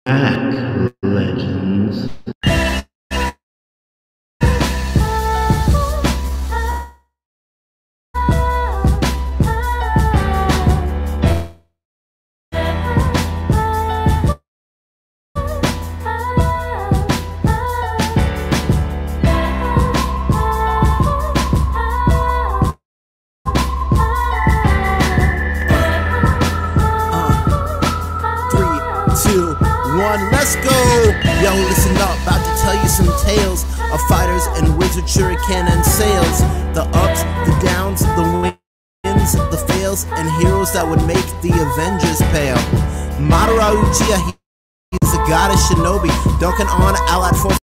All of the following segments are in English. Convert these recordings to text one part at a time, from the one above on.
Back, legends. 3, 2, 1, let's go! Yo, listen up, about to tell you some tales of fighters and wizard shuriken and sails. The ups, the downs, the wins, the fails, and heroes that would make the Avengers pale. Madara Uchiha, he's a goddess shinobi, dunking on allied forces.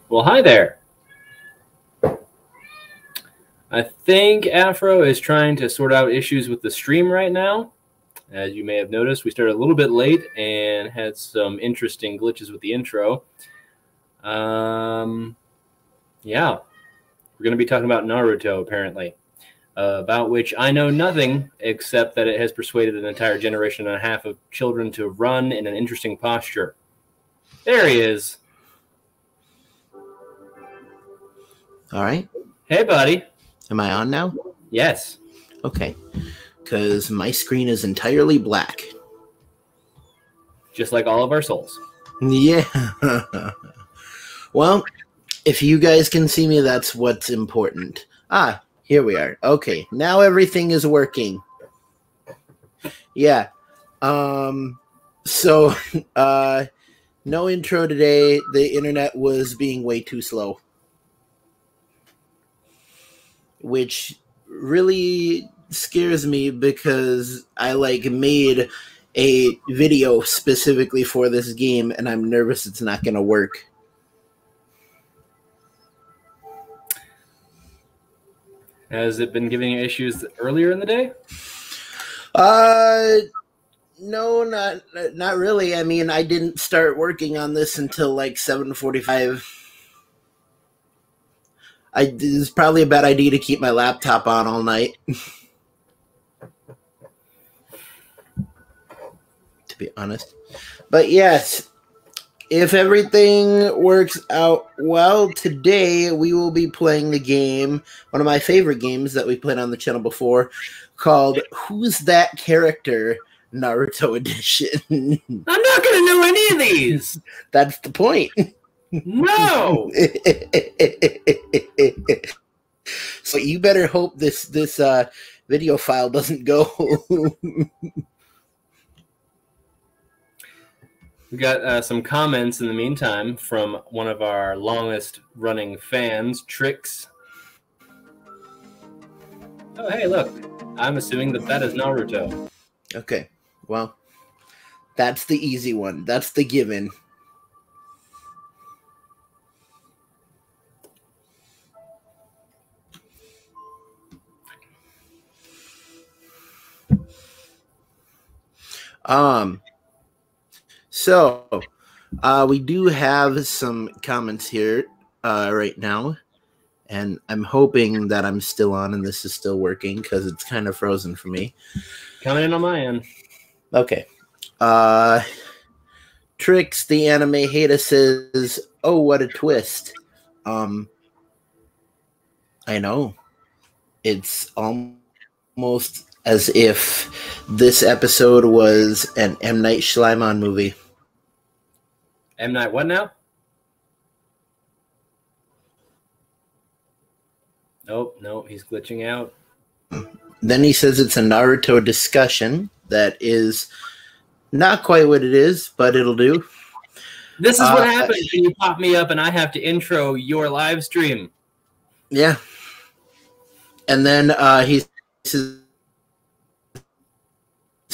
Well, hi there. I think Afro is trying to sort out issues with the stream right now. As you may have noticed, we started a little bit late and had some interesting glitches with the intro. Yeah, we're going to be talking about Naruto, apparently, about which I know nothing except that it has persuaded an entire generation and a half of children to run in an interesting posture. There he is. All right. Hey, buddy. Am I on now? Yes. Okay. Because my screen is entirely black. Just like all of our souls. Yeah. Well, if you guys can see me, that's what's important. Ah, here we are. Okay, now everything is working. Yeah. So, no intro today. The internet was being way too slow. Which really scares me because I made a video specifically for this game and I'm nervous it's not going to work. Has it been giving you issues earlier in the day? No, not really. I mean, I didn't start working on this until like 7:45. It's probably a bad idea to keep my laptop on all night. To be honest. But yes, if everything works out well, today we will be playing the game, one of my favorite games that we played on the channel before, called Who's That Character? Naruto Edition. I'm not going to know any of these. That's the point. No. So you better hope this video file doesn't go. We got some comments in the meantime from one of our longest running fans, Trix. Oh, hey, look. I'm assuming that is Naruto. Okay, well, that's the easy one. That's the given. So, we do have some comments here right now, and I'm hoping that I'm still on and this is still working because it's kind of frozen for me. Coming in on my end. Okay. Trix, the anime hater, says, "Oh, what a twist." I know. It's almost as if this episode was an M. Night Shyamalan movie. M. Night what now? Nope, he's glitching out. Then he says it's a Naruto discussion. That is not quite what it is, but it'll do. This is what happens when you pop me up and I have to intro your live stream. Yeah. And then he says,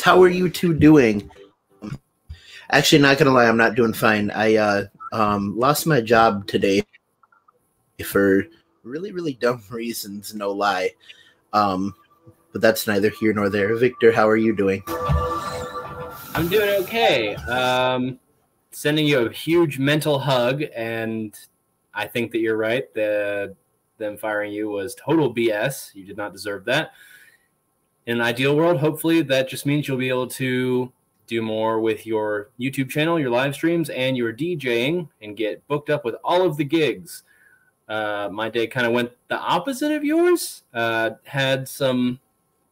"How are you two doing?" Actually, not gonna lie, I'm not doing fine. I lost my job today for really, really dumb reasons, no lie. But that's neither here nor there. Victor, how are you doing? I'm doing okay. Sending you a huge mental hug, and I think that you're right. Them firing you was total BS. You did not deserve that. In an ideal world, hopefully that just means you'll be able to do more with your YouTube channel, your live streams, and your DJing, and get booked up with all of the gigs. My day kind of went the opposite of yours. Had some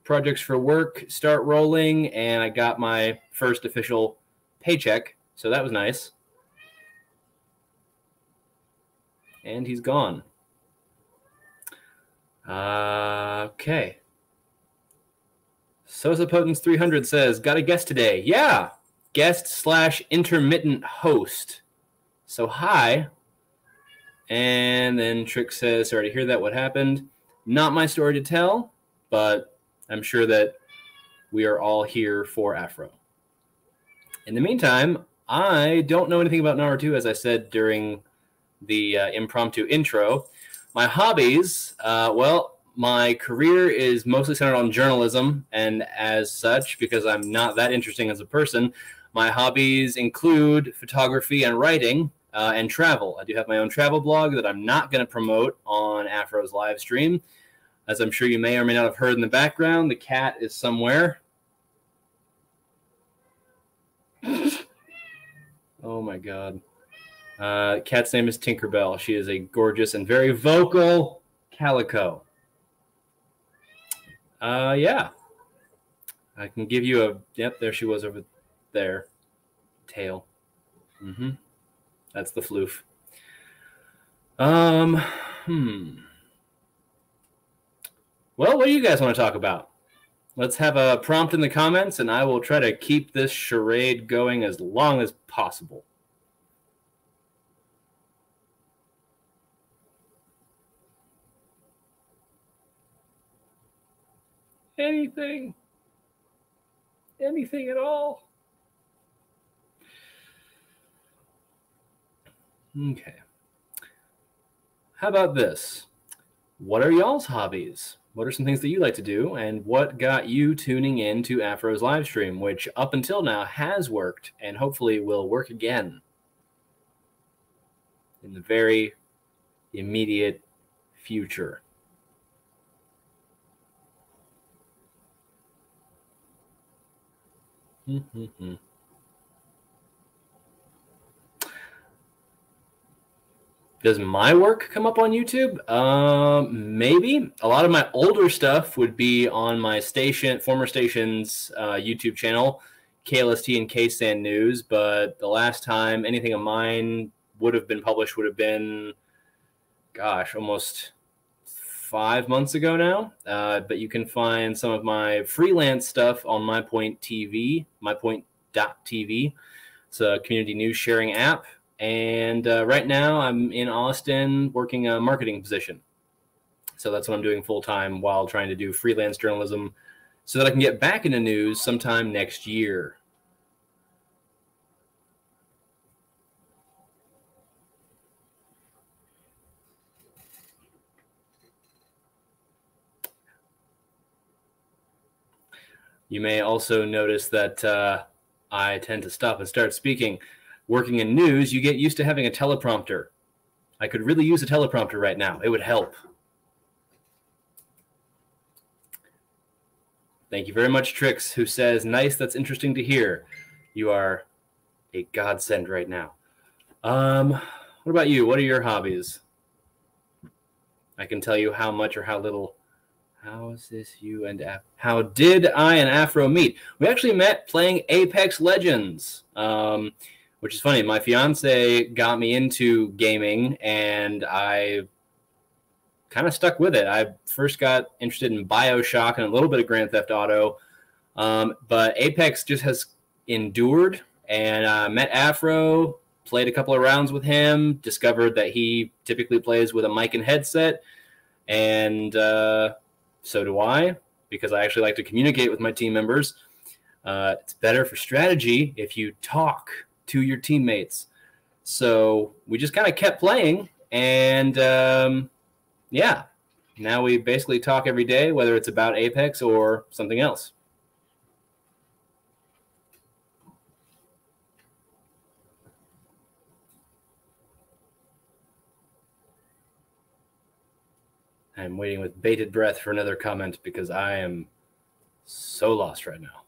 projects for work start rolling, and I got my first official paycheck, so that was nice. And he's gone. Okay. Sosa Potence 300 says, "Got a guest today." Yeah, guest slash intermittent host. So hi. And then Trick says, sorry to hear that. What happened? Not my story to tell, but I'm sure that we are all here for Afro. In the meantime, I don't know anything about Naruto, as I said during the impromptu intro. My hobbies, well, my career is mostly centered on journalism, and as such, because I'm not that interesting as a person, my hobbies include photography and writing and travel. I do have my own travel blog that I'm not going to promote on Afro's live stream. As I'm sure you may or may not have heard in the background, the cat is somewhere. Oh my god. Cat's name is Tinkerbell. She is a gorgeous and very vocal calico. Yeah. I can give you a... Yep, there she was over there. Tail. Mm-hmm. That's the floof. Well, what do you guys want to talk about? Let's have a prompt in the comments, and I will try to keep this charade going as long as possible. Anything. Anything at all. Okay. How about this? What are y'all's hobbies? What are some things that you like to do? And what got you tuning in to Afro's live stream, which up until now has worked and hopefully will work again in the very immediate future? Does my work come up on YouTube? Maybe. A lot of my older stuff would be on my former station's YouTube channel, KLST and KSAN News, but the last time anything of mine would have been published would have been, gosh, almost 5 months ago now. But you can find some of my freelance stuff on MyPoint.tv. It's a community news sharing app. And right now I'm in Austin working a marketing position. So that's what I'm doing full time while trying to do freelance journalism so that I can get back into news sometime next year. You may also notice that I tend to stop and start speaking. Working in news, you get used to having a teleprompter. I could really use a teleprompter right now. It would help. Thank you very much, Trix, who says, nice, that's interesting to hear. You are a godsend right now. What about you? What are your hobbies? I can tell you how much or how little. How is this you and how did I and Afro meet? We actually met playing Apex Legends. Which is funny. My fiance got me into gaming, and I kind of stuck with it. I first got interested in BioShock and a little bit of Grand Theft Auto, but Apex just has endured, and I met Afro, played a couple of rounds with him, discovered that he typically plays with a mic and headset, and so do I, because I actually like to communicate with my team members. It's better for strategy if you talk to your teammates. So we just kind of kept playing, and yeah, now we basically talk every day, whether it's about Apex or something else. I'm waiting with bated breath for another comment because I am so lost right now.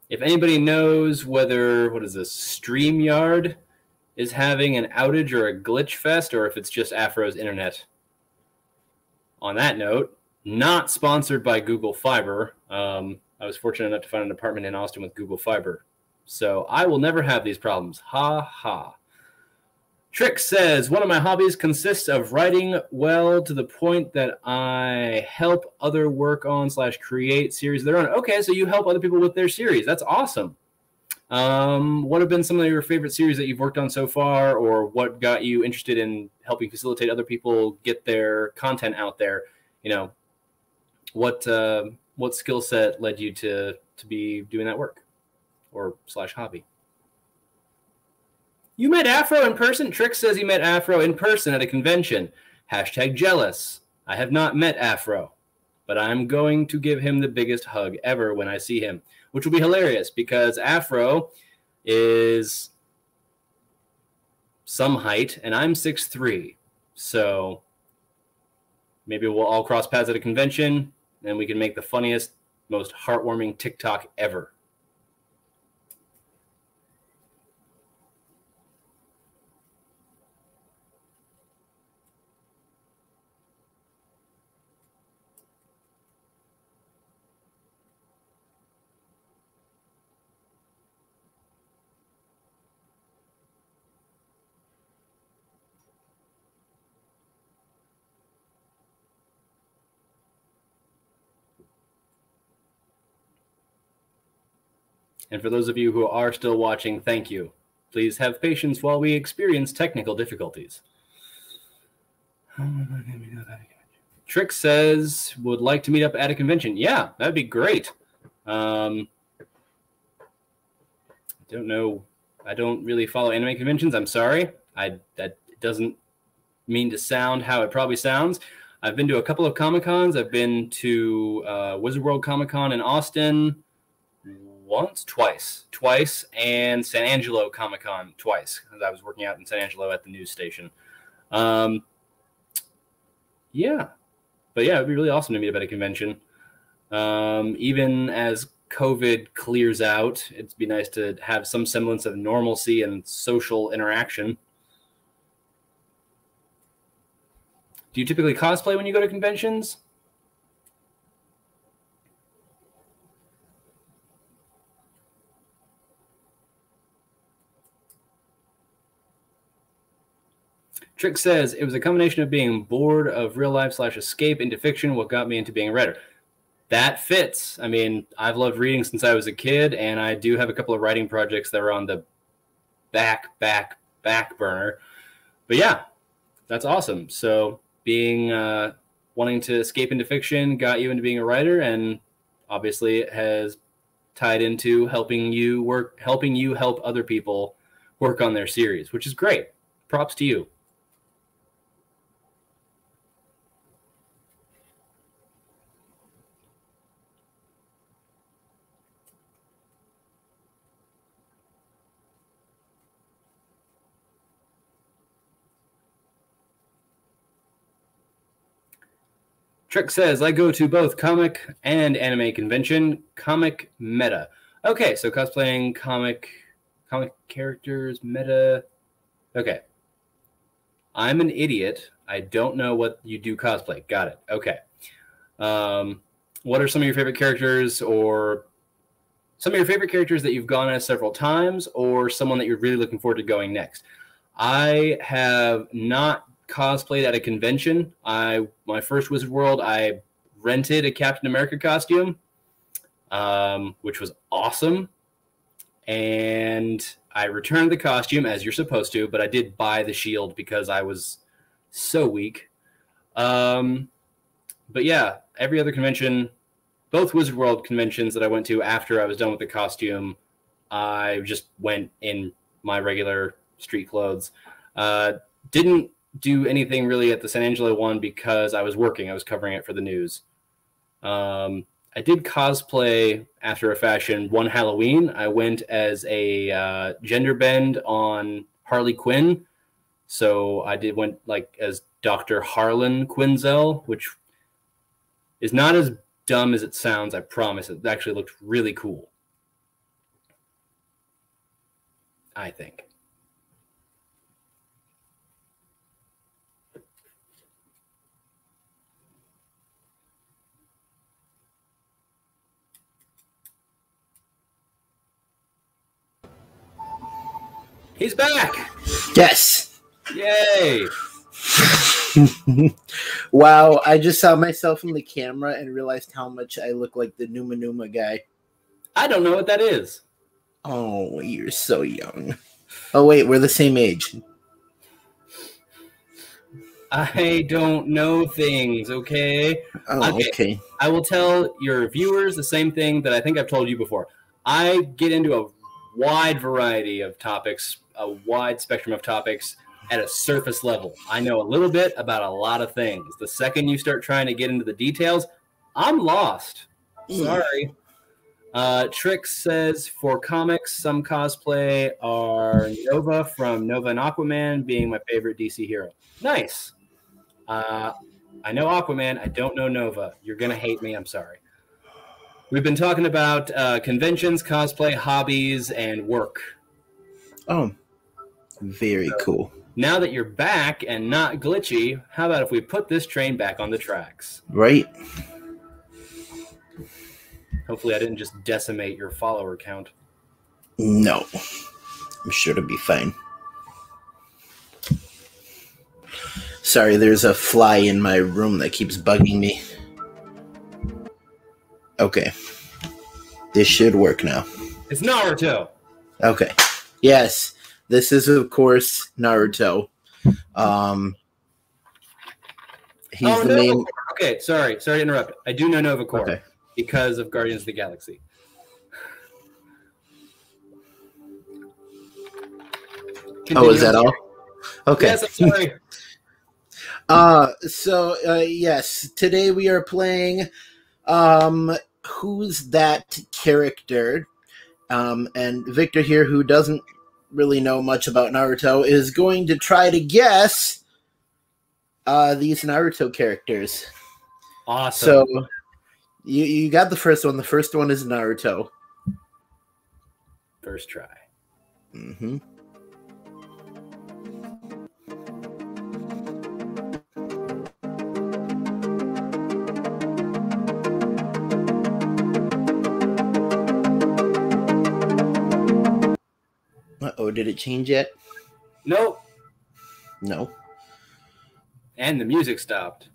If anybody knows whether, what is this, StreamYard is having an outage or a glitch fest, or if it's just Afro's internet. On that note, not sponsored by Google Fiber. I was fortunate enough to find an apartment in Austin with Google Fiber. So I will never have these problems. Ha ha. Trick says, one of my hobbies consists of writing well to the point that I help other work on / create series of their own. Okay, so you help other people with their series. That's awesome. What have been some of your favorite series that you've worked on so far, or what got you interested in helping facilitate other people get their content out there? You know, what skill set led you to be doing that work or / hobby? You met Afro in person? Trick says he met Afro in person at a convention. #jealous. I have not met Afro, but I'm going to give him the biggest hug ever when I see him, which will be hilarious because Afro is some height and I'm 6'3". So maybe we'll all cross paths at a convention and we can make the funniest, most heartwarming TikTok ever. And for those of you who are still watching, thank you. Please have patience while we experience technical difficulties. Trick says, would like to meet up at a convention. Yeah, that'd be great. Don't know. I don't really follow anime conventions. I'm sorry. That doesn't mean to sound how it probably sounds. I've been to a couple of Comic-Cons. I've been to Wizard World Comic-Con in Austin twice, and San Angelo Comic-Con twice, because I was working out in San Angelo at the news station. Yeah. But yeah, it'd be really awesome to meet up at a convention. Even as COVID clears out, it'd be nice to have some semblance of normalcy and social interaction. Do you typically cosplay when you go to conventions? Trick says, it was a combination of being bored of real life / escape into fiction what got me into being a writer. That fits. I mean, I've loved reading since I was a kid, and I do have a couple of writing projects that are on the back burner. But yeah, that's awesome. So being wanting to escape into fiction got you into being a writer, and obviously it has tied into helping you help other people work on their series, which is great. Props to you. Trick says, I go to both comic and anime convention. Comic meta. Okay, so cosplaying comic characters, meta. Okay. I'm an idiot. I don't know what you do cosplay. Got it. Okay. What are some of your favorite characters, or some of your favorite characters that you've gone as several times, or someone that you're really looking forward to going next? I have not cosplayed at a convention. My first Wizard World, I rented a Captain America costume, which was awesome. And I returned the costume as you're supposed to, but I did buy the shield because I was so weak. But yeah, every other convention, both Wizard World conventions that I went to after I was done with the costume, I just went in my regular street clothes. Didn't do anything really at the San Angelo one because I was working. I was covering it for the news. I did cosplay after a fashion one Halloween. I went as a gender bend on Harley Quinn. So I went like as Dr. Harlan Quinzel, which is not as dumb as it sounds, I promise. It actually looked really cool, I think. He's back! Yes. Yay! Wow, I just saw myself in the camera and realized how much I look like the Numa Numa guy. I don't know what that is. Oh, you're so young. Oh, wait, we're the same age. I don't know things, okay? Oh, okay. I will tell your viewers the same thing that I think I've told you before. I get into a wide variety of topics, a wide spectrum of topics at a surface level. I know a little bit about a lot of things. The second you start trying to get into the details, I'm lost. Sorry. Trix says, for comics, some cosplay are Nova from Nova and Aquaman being my favorite DC hero. Nice. I know Aquaman. I don't know Nova. You're going to hate me. I'm sorry. We've been talking about conventions, cosplay, hobbies, and work. Oh, very cool. Now that you're back and not glitchy, how about if we put this train back on the tracks? Right. Hopefully I didn't just decimate your follower count. No. I'm sure to be fine. Sorry, there's a fly in my room that keeps bugging me. Okay. This should work now. It's Naruto. Okay. Yes. This is, of course, Naruto. He's the main... Okay, sorry to interrupt. I do know Nova Corps. Okay. Because of Guardians of the Galaxy. Oh, is that all? Okay. Yes, I'm sorry. Yes, today we are playing Who's That Character? And Victor here, who doesn't really know much about Naruto, is going to try to guess these Naruto characters. Awesome. So you got the first one. The first one is Naruto. First try. Mm-hmm. Uh-oh, did it change yet? Nope. No. And the music stopped.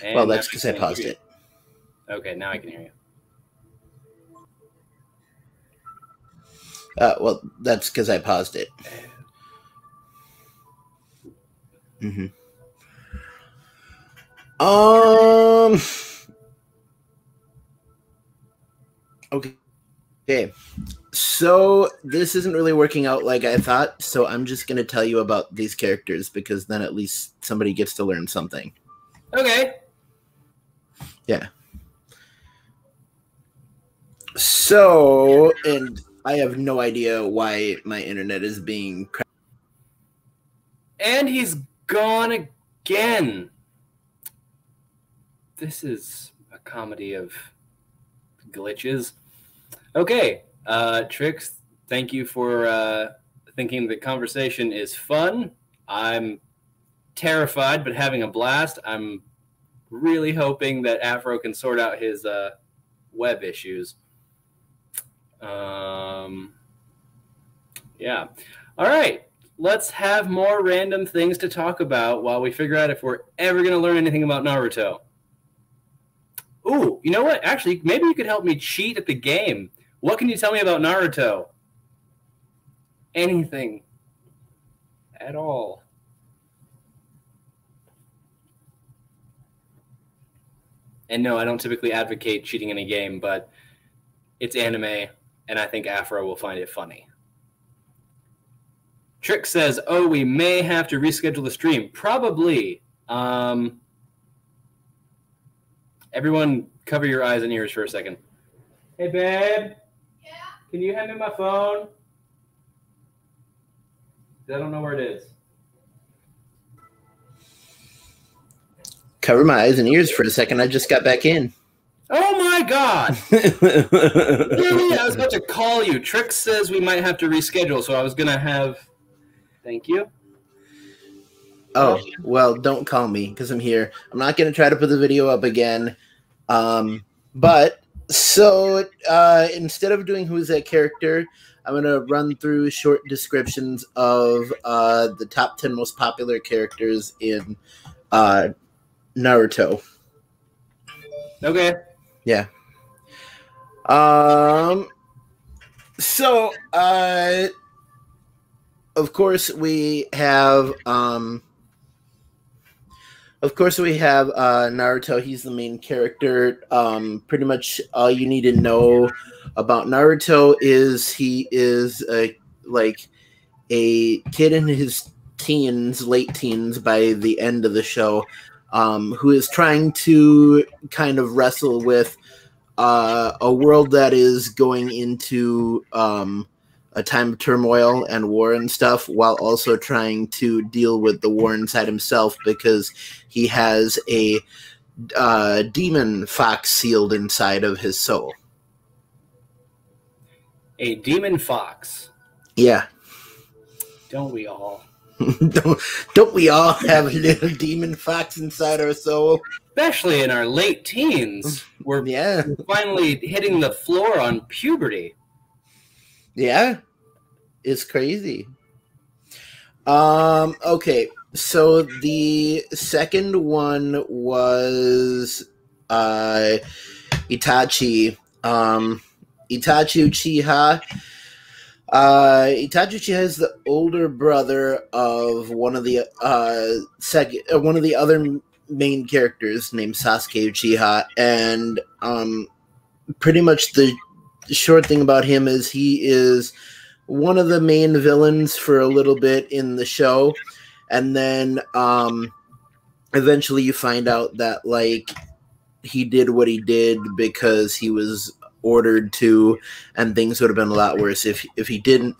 And well, that's because I paused it. Okay, now I can hear you. Well, that's because I paused it. Mm-hmm. Okay. So this isn't really working out like I thought, so I'm just going to tell you about these characters because then at least somebody gets to learn something. Okay. Yeah. So, and I have no idea why my internet is being... And he's gone again. This is a comedy of glitches. Okay, Trix, thank you for thinking the conversation is fun. I'm terrified, but having a blast. I'm really hoping that Afro can sort out his web issues. Yeah. All right. Let's have more random things to talk about while we figure out if we're ever going to learn anything about Naruto. Ooh, you know what? Actually, maybe you could help me cheat at the game. What can you tell me about Naruto? Anything. At all. And no, I don't typically advocate cheating in a game, but it's anime, and I think Afro will find it funny. Trick says, oh, we may have to reschedule the stream. Probably. Everyone cover your eyes and ears for a second. Hey, babe. Yeah? Can you hand me my phone? I don't know where it is. Cover my eyes and ears for a second. I just got back in. Oh, my God. Really? I was about to call you. Trick says we might have to reschedule, so I was going to have... Thank you. Oh, well, don't call me because I'm here. I'm not going to try to put the video up again. But, so, instead of doing Who's That Character, I'm going to run through short descriptions of the top 10 most popular characters in Naruto. Okay. Yeah. So, of course we have Naruto. He's the main character. Pretty much all you need to know about Naruto is he is like a kid in his teens, late teens by the end of the show, who is trying to kind of wrestle with a world that is going into a time of turmoil and war and stuff, while also trying to deal with the war inside himself because he has a demon fox sealed inside of his soul. A demon fox. Yeah. Don't we all? don't we all have a little demon fox inside our soul? Especially in our late teens. We're finally hitting the floor on puberty. Yeah. It's crazy. Okay. So the second one was Itachi. Itachi Uchiha. Itachi Uchiha is the older brother of one of the other main characters named Sasuke Uchiha, and pretty much the short thing about him is he is one of the main villains for a little bit in the show, and then eventually you find out that like he did what he did because he was ordered to, and things would have been a lot worse if he didn't.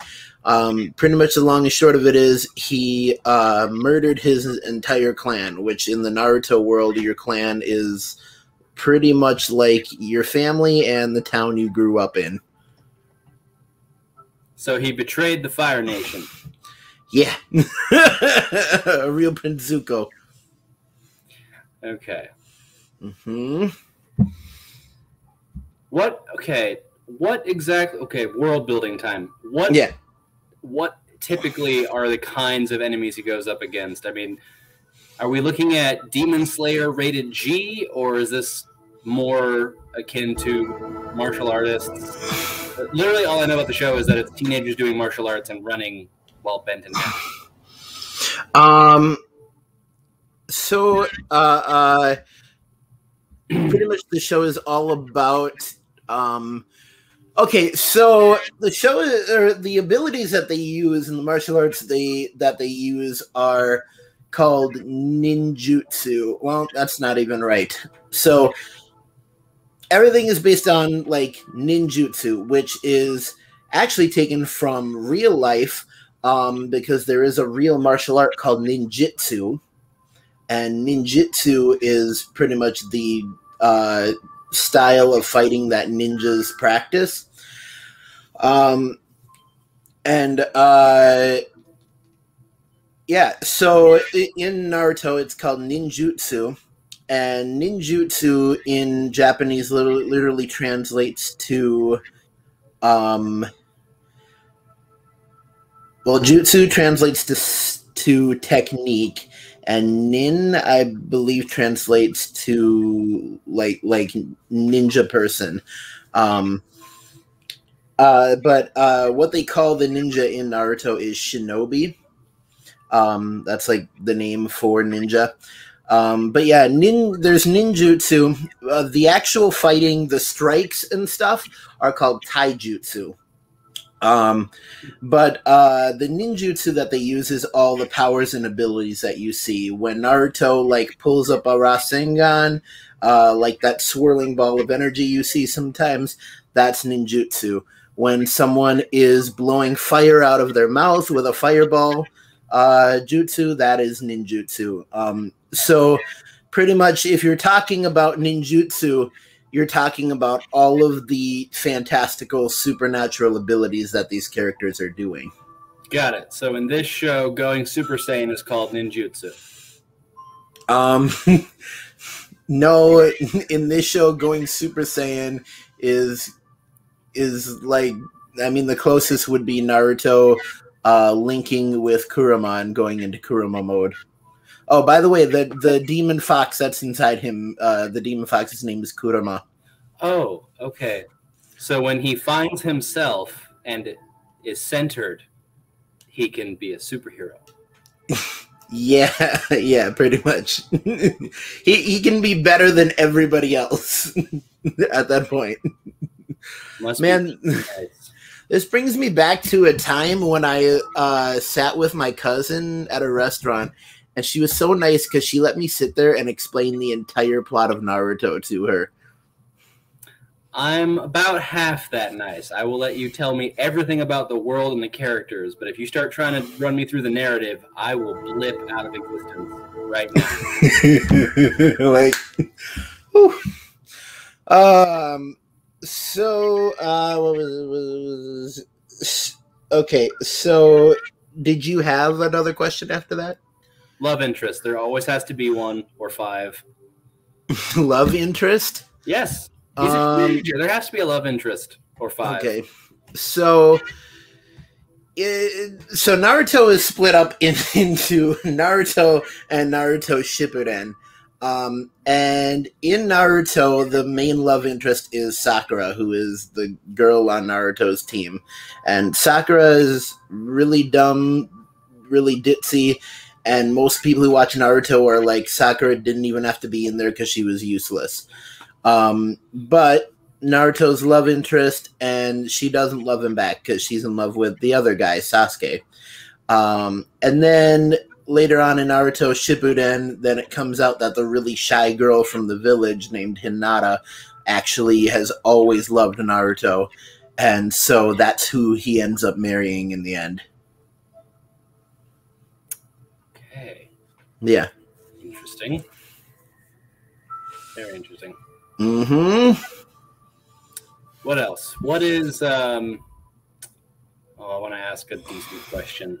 Pretty much the long and short of it is he murdered his entire clan, which in the Naruto world, your clan is pretty much like your family and the town you grew up in. So he betrayed the Fire Nation. Yeah. A real Prince Zuko. Okay. Mm-hmm. What exactly? Okay, world building time. What typically are the kinds of enemies he goes up against? I mean, are we looking at Demon Slayer rated G, or is this more akin to martial artists? Literally, all I know about the show is that it's teenagers doing martial arts and running while bent in half. Pretty much the show is all about okay, so the show or the abilities that they use in the martial arts that they use are called ninjutsu. Well, that's not even right. So everything is based on like ninjutsu, which is actually taken from real life, because there is a real martial art called ninjutsu, and ninjutsu is pretty much the style of fighting that ninjas practice. So in Naruto, it's called ninjutsu, and ninjutsu in Japanese literally translates to, jutsu translates to technique, and nin, I believe, translates to like ninja person. But what they call the ninja in Naruto is shinobi. That's like the name for ninja. But yeah, there's ninjutsu. The actual fighting, the strikes and stuff are called taijutsu. But the ninjutsu that they use is all the powers and abilities that you see. When Naruto like pulls up a Rasengan, like that swirling ball of energy you see sometimes, that's ninjutsu. When someone is blowing fire out of their mouth with a fireball jutsu, that is ninjutsu. So pretty much if you're talking about ninjutsu, you're talking about all of the fantastical supernatural abilities that these characters are doing. Got it. So in this show, going Super Saiyan is called ninjutsu. No, in this show, going Super Saiyan is like, I mean, the closest would be Naruto linking with Kuruman, going into Kurama mode. Oh, by the way, the demon fox that's inside him, the demon fox's name is Kurama. Oh, okay. So when he finds himself and is centered, he can be a superhero. Yeah, yeah, pretty much. He can be better than everybody else at that point. Man, Nice. this brings me back to a time when I sat with my cousin at a restaurant, and she was so nice because she let me sit there and explain the entire plot of Naruto to her. I'm about half that nice. I will let you tell me everything about the world and the characters, but if you start trying to run me through the narrative, I will blip out of existence right now. Like, whew. So, what was okay? So, did you have another question after that? Love interest. There always has to be one or five. Love interest? Yes. He's a teenager. There has to be a love interest or five. Okay. So Naruto is split up into Naruto and Naruto Shippuden. And in Naruto, the main love interest is Sakura, who is the girl on Naruto's team. And Sakura is really dumb, really ditzy, and most people who watch Naruto are like, Sakura didn't even have to be in there because she was useless. But Naruto's love interest, and she doesn't love him back because she's in love with the other guy, Sasuke. And then later on in Naruto Shippuden, then it comes out that the really shy girl from the village named Hinata actually has always loved Naruto, and so that's who he ends up marrying in the end. Okay. Yeah. Interesting. Very interesting. Mm-hmm. What else? What is I want to ask a decent question.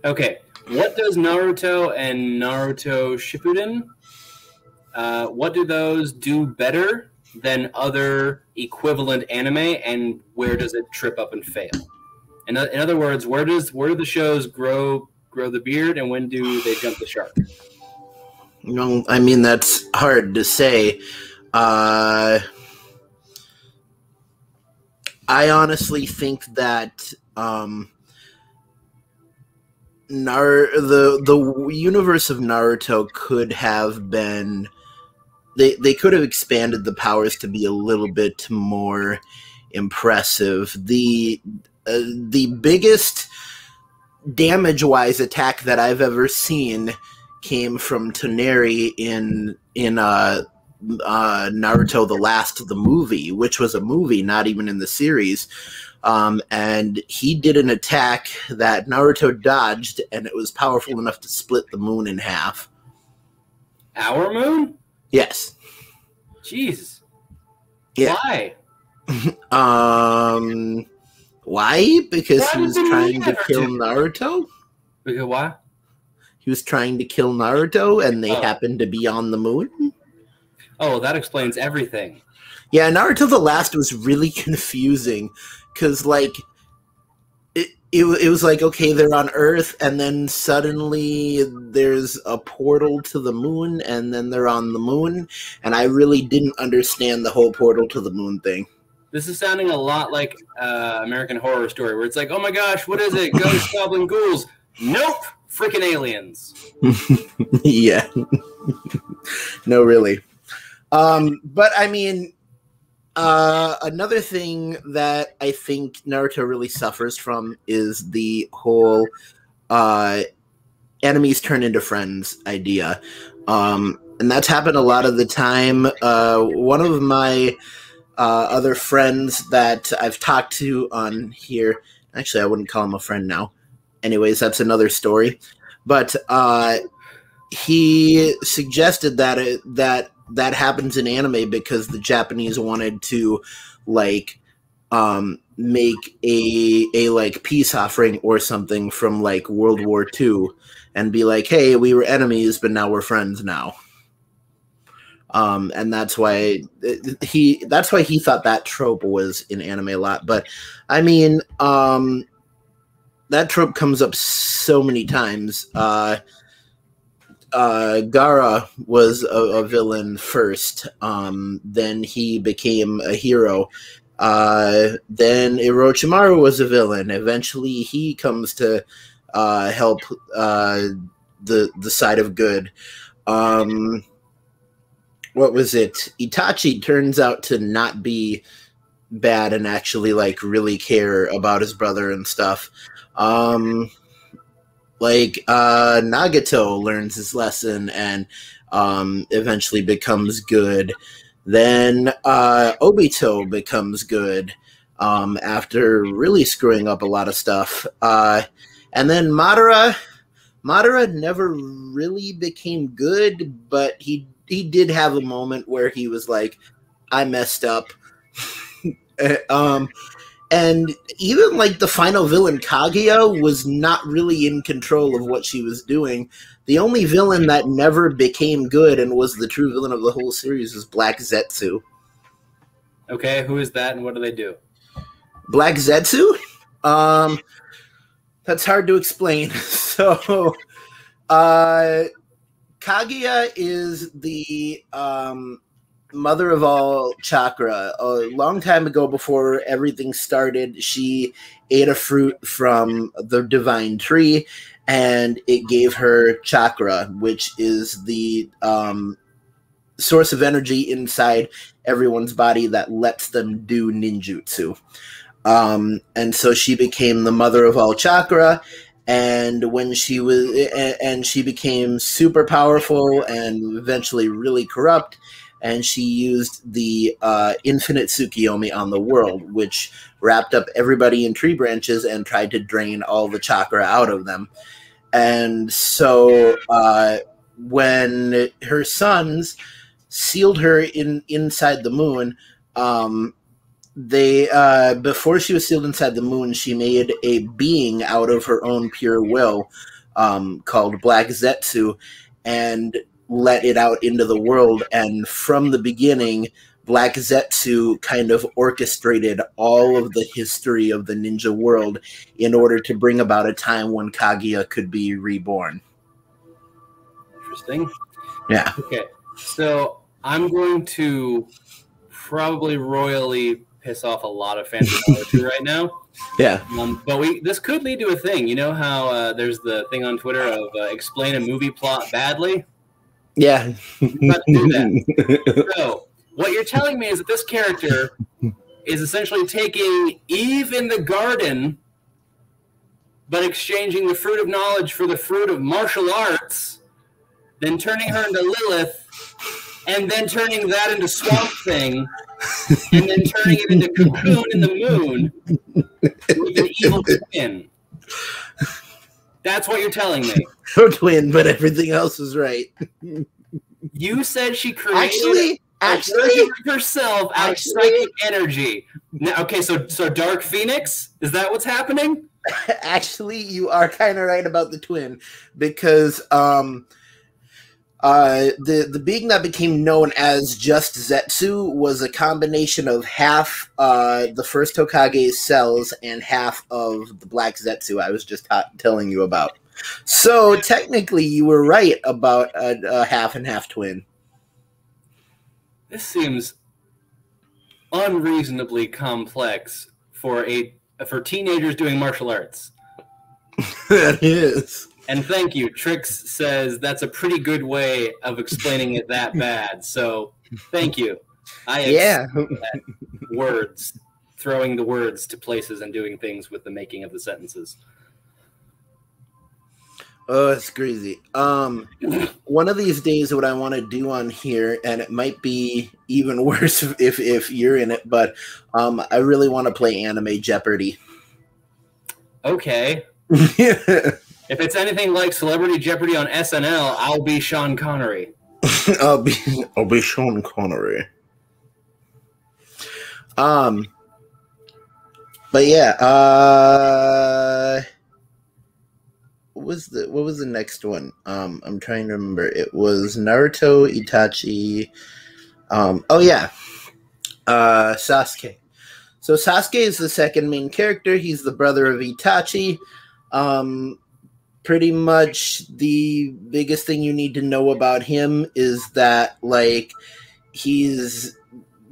Okay. What does Naruto and Naruto Shippuden, what do those do better than other equivalent anime, and where does it trip up and fail? In other words, where do the shows grow the beard, and when do they jump the shark? No, I mean, that's hard to say. I honestly think that the universe of Naruto could have been, they could have expanded the powers to be a little bit more impressive. The biggest damage-wise attack that I've ever seen came from Toneri in Naruto the Last, the movie, which was a movie, not even in the series. And he did an attack that Naruto dodged, and it was powerful enough to split the moon in half. Our moon? Yes. Jeez. Yeah. Why? Why? Because Why he was did the trying moon to kill ever do? Naruto? Because why? He was trying to kill Naruto, and they Oh. happened to be on the moon? Oh, that explains everything. Yeah, Naruto the Last was really confusing, because, like, it was like, okay, they're on Earth, and then suddenly there's a portal to the moon, and then they're on the moon, and I really didn't understand the whole portal to the moon thing. This is sounding a lot like American Horror Story, where it's like, oh my gosh, what is it? Ghosts, goblin, ghouls. Nope, freaking aliens. Yeah. No, really. But I mean, another thing that I think Naruto really suffers from is the whole enemies turn into friends idea. And that's happened a lot of the time. One of my other friends that I've talked to on here, actually, I wouldn't call him a friend now. Anyways, that's another story. But he suggested that happens in anime because the Japanese wanted to like make a like peace offering or something from like World War II and be like, hey, we were enemies, but now we're friends now. And that's why he thought that trope was in anime a lot. But I mean, that trope comes up so many times. Gaara was a villain first. Then he became a hero. Then Orochimaru was a villain. Eventually, he comes to help the side of good. What was it? Itachi turns out to not be bad and actually like really care about his brother and stuff. Nagato learns his lesson and eventually becomes good. Then Obito becomes good after really screwing up a lot of stuff. And then Madara never really became good, but he did have a moment where he was like, I messed up. And even like the final villain, Kaguya, was not really in control of what she was doing. The only villain that never became good and was the true villain of the whole series was Black Zetsu. Okay, who is that and what do they do? Black Zetsu? That's hard to explain. So, Kaguya is the mother of all chakra. A long time ago, before everything started, she ate a fruit from the divine tree, and it gave her chakra, which is the source of energy inside everyone's body that lets them do ninjutsu. And so she became the mother of all chakra. And when she became super powerful and eventually really corrupt, and she used the infinite Tsukiyomi on the world, which wrapped up everybody in tree branches and tried to drain all the chakra out of them. And so when her sons sealed her inside the moon, before she was sealed inside the moon, she made a being out of her own pure will called Black Zetsu, and let it out into the world. And from the beginning, Black Zetsu kind of orchestrated all of the history of the ninja world in order to bring about a time when Kaguya could be reborn. Interesting. Yeah. Okay, so I'm going to probably royally piss off a lot of fans of Naruto right now. Yeah. But this could lead to a thing. You know how there's the thing on Twitter of explain a movie plot badly? Yeah. Let's do that. So, what you're telling me is that this character is essentially taking Eve in the garden, but exchanging the fruit of knowledge for the fruit of martial arts, then turning her into Lilith, and then turning that into Swamp Thing, and then turning it into Cocoon in the Moon with an evil twin. That's what you're telling me. Her twin, but everything else was right. You said she created actually herself out of psychic energy. Now, okay, so Dark Phoenix? Is that what's happening? Actually, you are kind of right about the twin, because the being that became known as just Zetsu was a combination of half the first Hokage's cells and half of the Black Zetsu I was just telling you about. So technically, you were right about a half and half twin. This seems unreasonably complex for teenagers doing martial arts. That is. And thank you. Trix says that's a pretty good way of explaining it that bad. So thank you. Words, throwing the words to places and doing things with the making of the sentences. Oh, it's crazy. One of these days, what I want to do on here, and it might be even worse if you're in it, but I really want to play Anime Jeopardy. Okay. If it's anything like Celebrity Jeopardy on SNL, I'll be Sean Connery. I'll be Sean Connery. But yeah, what was the next one? I'm trying to remember. It was Naruto, Itachi. Sasuke. So Sasuke is the second main character. He's the brother of Itachi. Pretty much the biggest thing you need to know about him is that like he's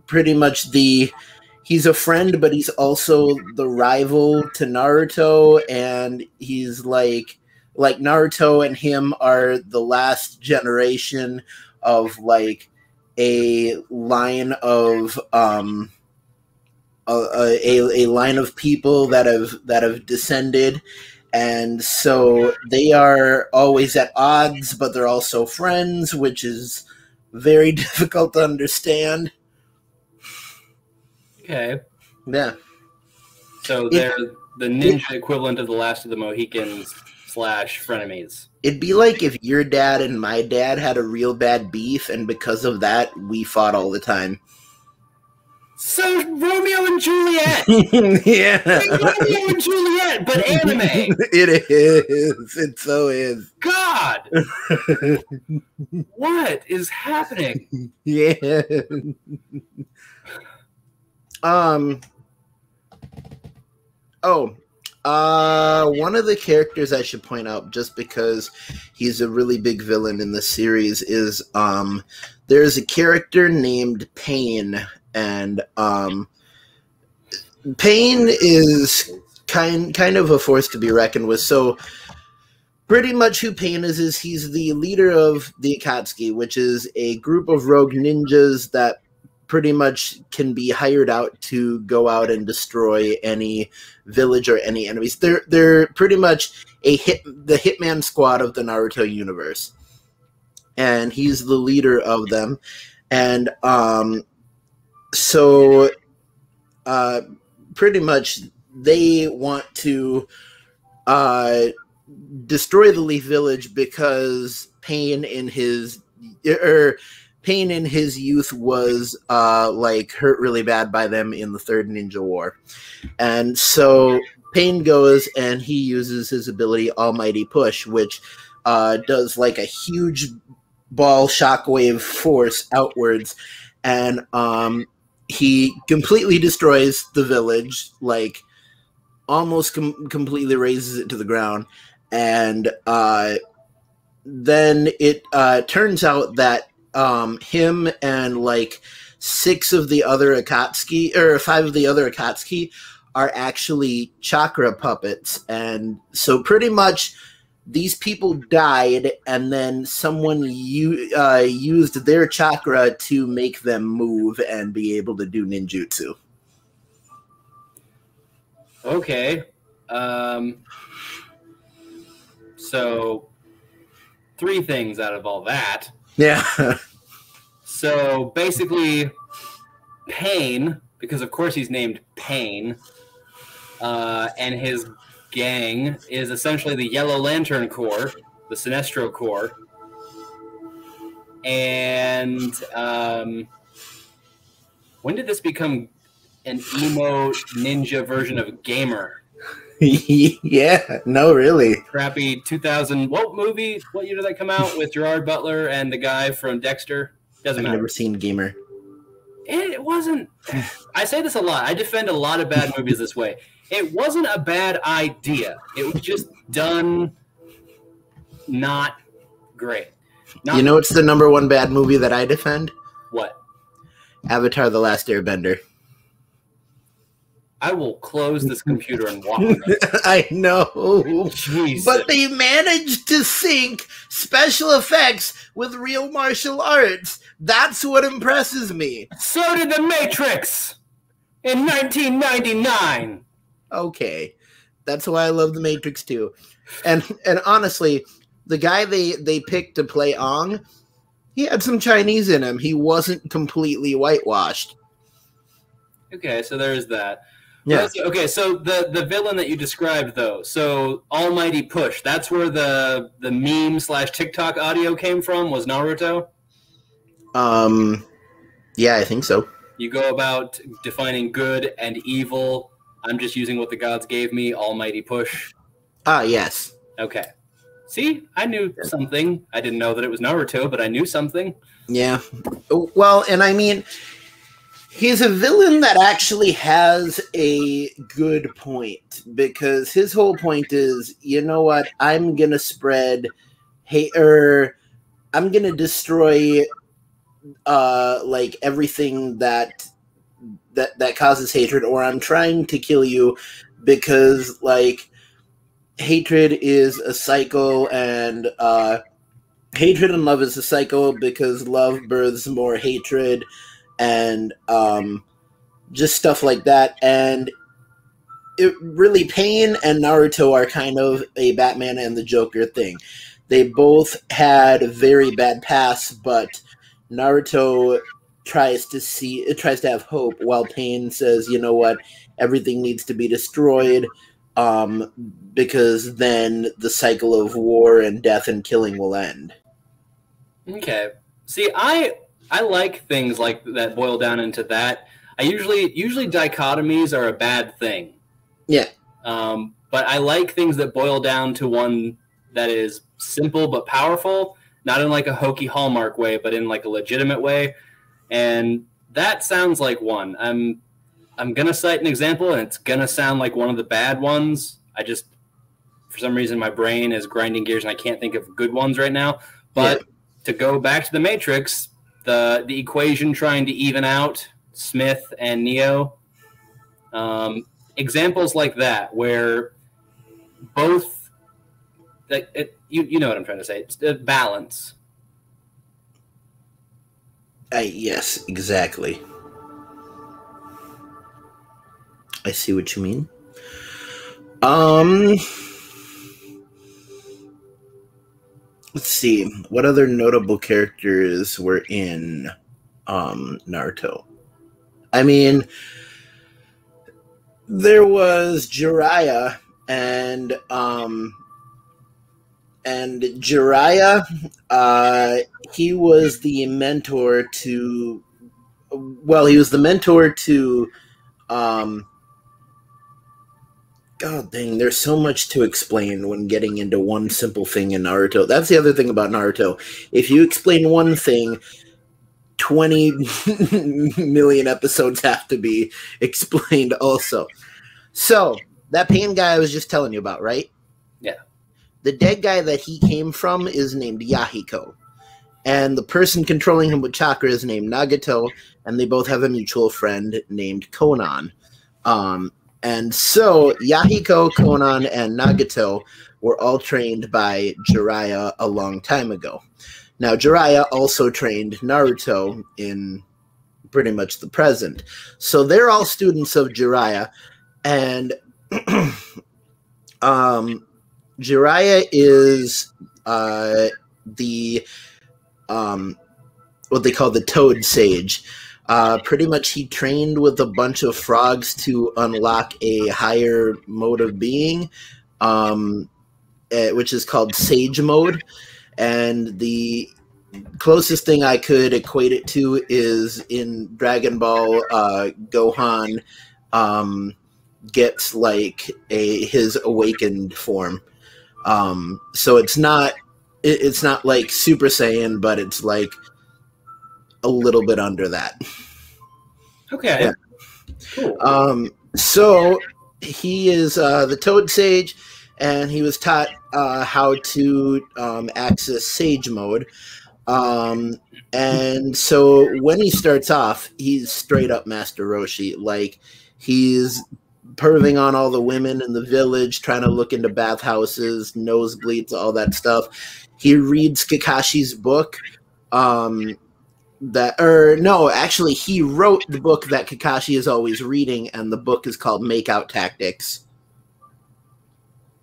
pretty much he's a friend, but he's also the rival to Naruto, and he's like Naruto and him are the last generation of like a line of a line of people that have descended, and so they are always at odds, but they're also friends, which is very difficult to understand. Okay. Yeah. So they're the ninja equivalent of the Last of the Mohicans / frenemies. It'd be like if your dad and my dad had a real bad beef, and because of that, we fought all the time. So Romeo and Juliet. Yeah. Like Romeo and Juliet, but anime. It is. It so is. God. What is happening? Yeah. One of the characters I should point out, just because he's a really big villain in the series, is there's a character named Pain, and Pain is kind of a force to be reckoned with. So pretty much who Pain is he's the leader of the Akatsuki, which is a group of rogue ninjas that pretty much can be hired out to go out and destroy any village or any enemies. They're pretty much the hitman squad of the Naruto universe, and he's the leader of them. And so pretty much they want to destroy the Leaf Village because Pain in his youth was like hurt really bad by them in the Third Ninja War. And so Pain goes and he uses his ability Almighty Push, which does like a huge ball shockwave force outwards, and he completely destroys the village, like almost completely razes it to the ground. And then it turns out that him and like 5 of the other Akatsuki are actually chakra puppets. And so pretty much these people died, and then someone used their chakra to make them move and be able to do ninjutsu. Okay. So 3 things out of all that. Yeah. So basically, Pain, because of course he's named Pain, and his gang is essentially the Yellow Lantern Corps, the Sinestro Corps. And when did this become an emo ninja version of Gamer? Yeah, no, really. Crappy 2000. What movie? What year did that come out with Gerard Butler and the guy from Dexter? Doesn't matter. I've never seen Gamer. It wasn't. I say this a lot. I defend a lot of bad movies this way. It wasn't a bad idea. It was just done not great. You know what's the number 1 bad movie that I defend? What? Avatar: The Last Airbender. I will close this computer and walk away. I know. Jesus. But they managed to sync special effects with real martial arts. That's what impresses me. So did The Matrix in 1999. Okay. That's why I love The Matrix too. And honestly, the guy they picked to play Ong, he had some Chinese in him. He wasn't completely whitewashed. Okay, so there's that. Yeah. Okay, so the villain that you described, though, so Almighty Push, that's where the meme / TikTok audio came from, was Naruto? Yeah, I think so. You go about defining good and evil. I'm just using what the gods gave me, Almighty Push. Ah, yes. Okay. See, I knew something. I didn't know that it was Naruto, but I knew something. Yeah. Well, and I mean, He's a villain that actually has a good point, because his whole point is, you know what, I'm gonna spread hate, or I'm gonna destroy like everything that causes hatred, or I'm trying to kill you because like hatred is a cycle, and hatred and love is a cycle because love births more hatred, and just stuff like that. And it really, Pain and Naruto are kind of a Batman and the Joker thing. They both had very bad pasts, but Naruto tries to have hope, while Pain says, you know what, everything needs to be destroyed, because then the cycle of war and death and killing will end. Okay. See, I like things like that boil down into that. I usually dichotomies are a bad thing. Yeah. But I like things that boil down to one that is simple but powerful, not in like a hokey Hallmark way, but in like a legitimate way. And that sounds like one. I'm gonna cite an example, and it's gonna sound like one of the bad ones. I just, for some reason, my brain is grinding gears, and I can't think of good ones right now. But to go back to the Matrix, the equation trying to even out Smith and Neo, examples like that where both, you know what I'm trying to say. It's a balance. Yes, exactly. I see what you mean. Let's see. What other notable characters were in Naruto? I mean, there was Jiraiya, and Jiraiya, he was the mentor to, God dang, there's so much to explain when getting into one simple thing in Naruto. That's the other thing about Naruto. If you explain one thing, 20 million episodes have to be explained also. So, that Pain guy I was just telling you about, right? Yeah. The dead guy that he came from is named Yahiko. And the person controlling him with chakra is named Nagato, and they both have a mutual friend named Konan. And so Yahiko, Konan, and Nagato were all trained by Jiraiya a long time ago. Now, Jiraiya also trained Naruto in pretty much the present. So they're all students of Jiraiya, and Jiraiya is the what they call the Toad Sage. Pretty much he trained with a bunch of frogs to unlock a higher mode of being, which is called Sage Mode. And the closest thing I could equate it to is in Dragon Ball, Gohan gets like his awakened form. So it's not like Super Saiyan, but it's like a little bit under that. Okay. Yeah. Cool. So he is the Toad Sage, and he was taught how to access Sage Mode. And so when he starts off, he's straight up Master Roshi. Like, he's perving on all the women in the village, trying to look into bathhouses, nosebleeds, all that stuff. He reads Kakashi's book. Actually, he wrote the book that Kakashi is always reading, and the book is called Makeout Tactics.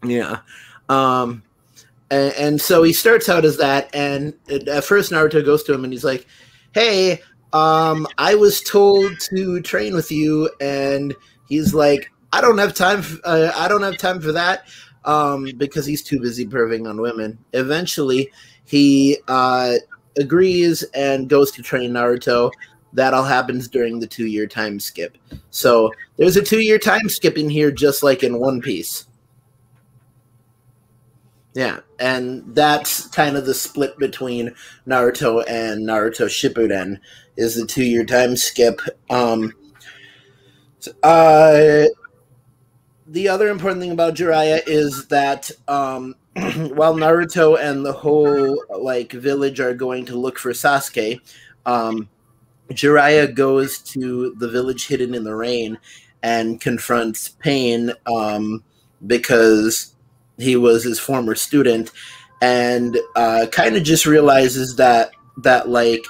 Yeah. And so he starts out as that, and at first Naruto goes to him and he's like, hey, I was told to train with you, and he's like, I don't have time for that, because he's too busy perving on women. Eventually, he agrees and goes to train Naruto. That all happens during the 2-year time skip. So there's a 2-year time skip in here, just like in One Piece. Yeah, and that's kind of the split between Naruto and Naruto Shippuden is the 2 year time skip. Uh, the other important thing about Jiraiya is that while Naruto and the whole like village are going to look for Sasuke, um, Jiraiya goes to the village hidden in the rain and confronts Pain because he was his former student, and kind of just realizes that like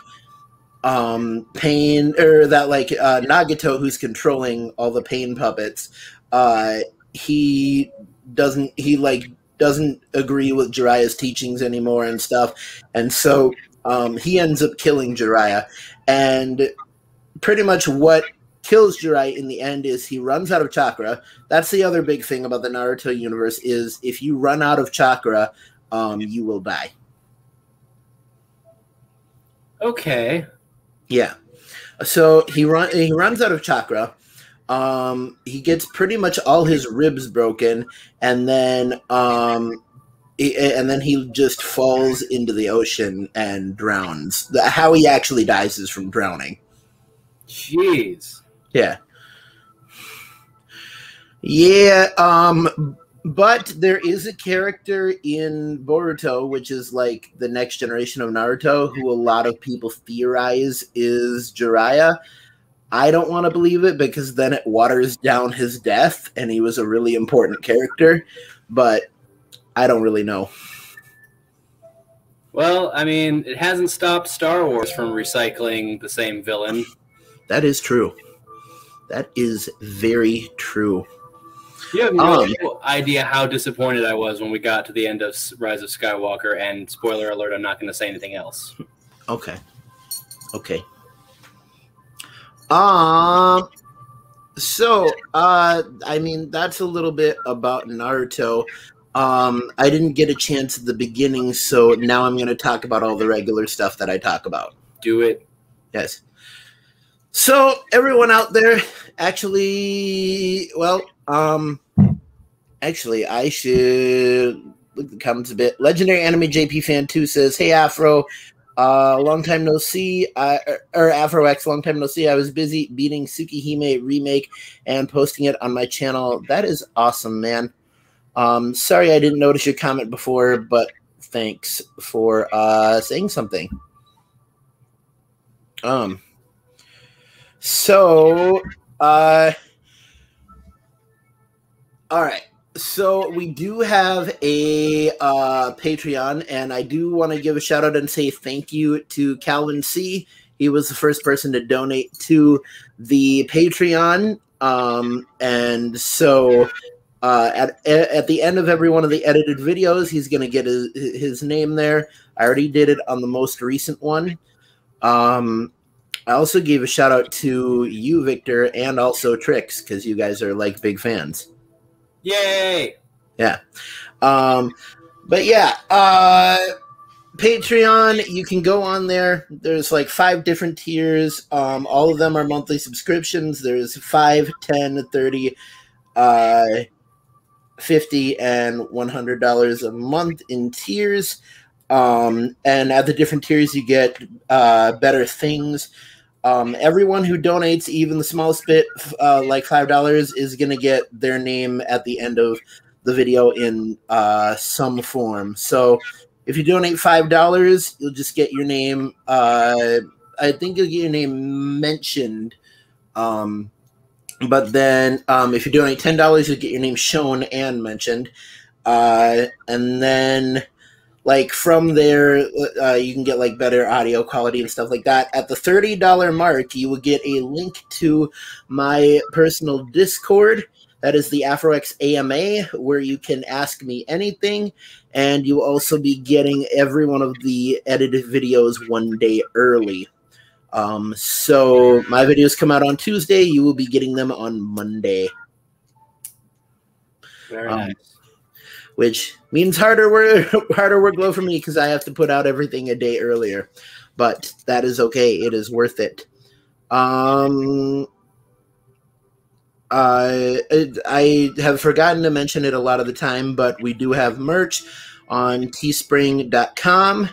Pain or that like Nagato, who's controlling all the Pain puppets, uh, he doesn't agree with Jiraiya's teachings anymore and stuff, and so he ends up killing Jiraiya. And pretty much what kills Jiraiya in the end is he runs out of chakra. That's the other big thing about the Naruto universe is if you run out of chakra, you will die. Okay. Yeah. So he runs out of chakra. He gets pretty much all his ribs broken, and then he just falls into the ocean and drowns. How he actually dies is from drowning. Jeez. Yeah. Yeah, but there is a character in Boruto, which is like the next generation of Naruto, who a lot of people theorize is Jiraiya. I don't want to believe it because then it waters down his death, and he was a really important character, but I don't really know. Well, I mean, it hasn't stopped Star Wars from recycling the same villain. That is true. That is very true. You have no idea how disappointed I was when we got to the end of Rise of Skywalker, and spoiler alert, I'm not going to say anything else. Okay. So, I mean, that's a little bit about Naruto. I didn't get a chance at the beginning, so now I'm going to talk about all the regular stuff that I talk about. Do it. Yes. So, everyone out there, actually, I should look at the comments a bit. Legendary Anime JP Fan 2 says, "Hey Afro, long time no see, or Afro X, long time no see. I was busy beating Tsukihime remake and posting it on my channel. That is awesome, man. Sorry I didn't notice your comment before, but thanks for saying something. All right. So we do have a Patreon, and I do want to give a shout out and say thank you to Calvin C. He was the first person to donate to the Patreon, and so at the end of every one of the edited videos, he's going to get his name there. I already did it on the most recent one. I also gave a shout out to you, Victor, and also Trix, because you guys are like big fans. Yay! Yeah. But yeah, Patreon, you can go on there. There's like 5 different tiers. All of them are monthly subscriptions. There's 5, 10, 30, 50, and $100 a month in tiers. And at the different tiers, you get better things. Everyone who donates even the smallest bit, like $5, is going to get their name at the end of the video in some form. So if you donate $5, you'll just get your name. I think you'll get your name mentioned. But then if you donate $10, you'll get your name shown and mentioned. And then like from there, you can get like better audio quality and stuff like that. At the $30 mark, you will get a link to my personal Discord. That is the AfroX AMA, where you can ask me anything. And you'll also be getting every one of the edited videos one day early. So my videos come out on Tuesday. You will be getting them on Monday. Very nice. Which means harder workload for me because I have to put out everything a day earlier. But that is okay. It is worth it. I have forgotten to mention it a lot of the time, but we do have merch on teespring.com.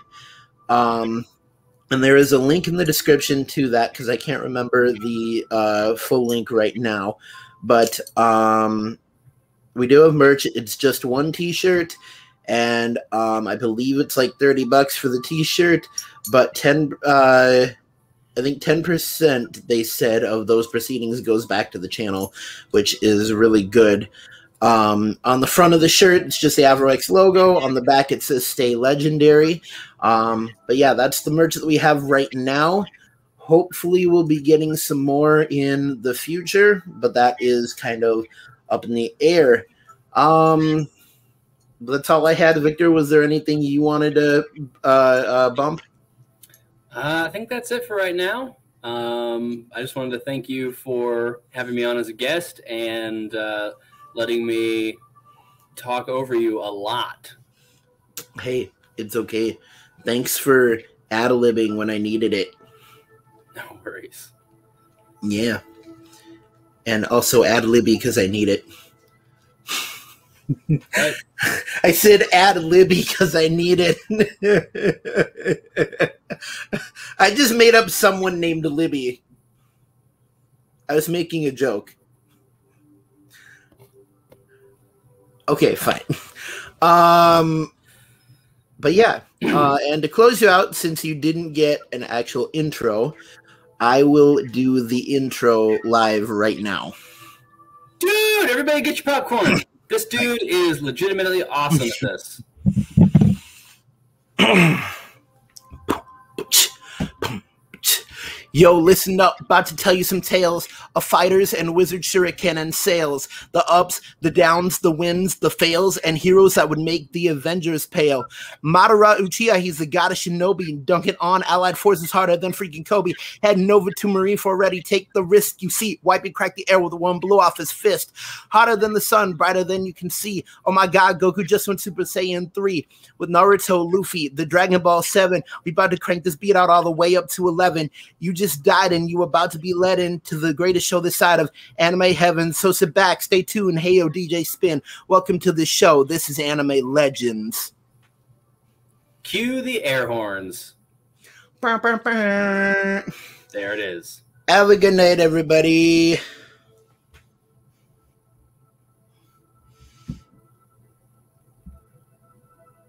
And there is a link in the description to that because I can't remember the full link right now. But we do have merch. It's just one t-shirt, and I believe it's like $30 for the t-shirt, but I think 10% they said of those proceedings goes back to the channel, which is really good. On the front of the shirt, it's just the AfroX logo. On the back, it says "Stay Legendary." But yeah, that's the merch that we have right now. Hopefully, we'll be getting some more in the future, but that is kind of up in the air. That's all I had. Victor, was there anything you wanted to bump? I think that's it for right now. I just wanted to thank you for having me on as a guest and letting me talk over you a lot. Hey, it's okay. Thanks for ad-libbing when I needed it. No worries. Yeah. And also ad-libby because I need it. What? I said ad-libby because I need it. I just made up someone named Libby. I was making a joke. Okay, fine. But yeah, and to close you out, since you didn't get an actual intro, I will do the intro live right now. Dude, everybody get your popcorn. This dude is legitimately awesome at this. Yo, listen up, about to tell you some tales of fighters and wizard shuriken and sails. The ups, the downs, the wins, the fails, and heroes that would make the Avengers pale. Madara Uchiha, he's the god of shinobi, dunking on allied forces harder than freaking Kobe. Heading over to Marineford ready, take the risk you see. Wipe and crack the air with one blow off his fist. Hotter than the sun, brighter than you can see. Oh my god, Goku just went Super Saiyan 3. With Naruto, Luffy, the Dragon Ball 7. We about to crank this beat out all the way up to 11. You just died and you about to be led into the greatest show this side of anime heaven. So sit back, stay tuned. Hey yo, DJ Spin. Welcome to the show. This is Anime Legends. Cue the air horns. There There it is. Have a good night, everybody.